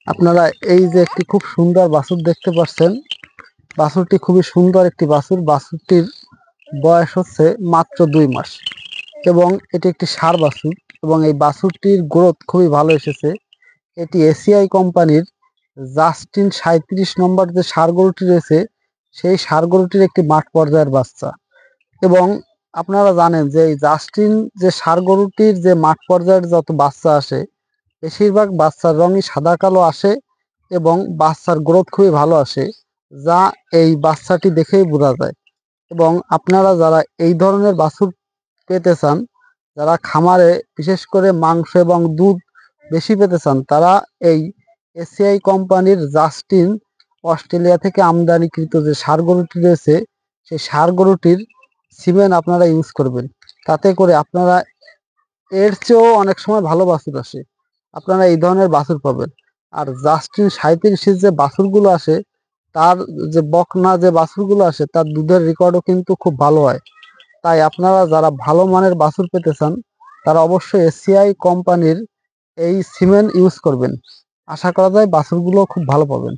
আপনারা এই যে একটি খুব সুন্দর বাছুর দেখতে পাচ্ছেন, বাছুরটি খুবই সুন্দর একটি বাছুর। বাছুরটির বয়স হচ্ছে মাত্র 2 মাস এবং এটি একটি ষাঁড় বাছুর এবং এই বাছুরটির গ্রোথ খুবই ভালো এসেছে। এটি এসিআই কোম্পানির জাস্টিন 37 নম্বর যে ষাঁড় গরুটি রয়েছে, সেই ষাঁড় গরুটির একটি মাঠ পর্যায়ের বাচ্চা। এবং আপনারা জানেন যে এই জাস্টিন যে ষাঁড় গরুটির যে মাঠ পর্যায়ের যত বাচ্চা আসে, বেশিরভাগ বাচ্চার রঙই সাদা কালো আসে এবং বাচ্চার গ্রোথ খুবই ভালো আসে, যা এই বাচ্চাটি দেখেই বোঝা যায়। এবং আপনারা যারা এই ধরনের বাছুর পেতে চান, যারা খামারে বিশেষ করে মাংস এবং দুধ বেশি পেতে চান, তারা এই এসিআই কোম্পানির জাস্টিন অস্ট্রেলিয়া থেকে আমদানিকৃত যে ষাঁড় গরুটি রয়েছে, সেই ষাঁড় গরুটির সিমেন্ট আপনারা ইউজ করবেন। তাতে করে আপনারা এর চেয়েও অনেক সময় ভালো বাছুর আসে, আপনারা এই ধরনের বাছুর পাবেন। আর জাস্টিন 37 যে বাছুরগুলো আসে, তার যে বকনা যে বাছুরগুলো আসে, তার দুধের রেকর্ডও কিন্তু খুব ভালো হয়। তাই আপনারা যারা ভালো মানের বাছুর পেতে চান, তারা অবশ্যই এসিআই কোম্পানির এই সিমেন্ট ইউজ করবেন। আশা করা যায় বাছুরগুলো খুব ভালো পাবেন।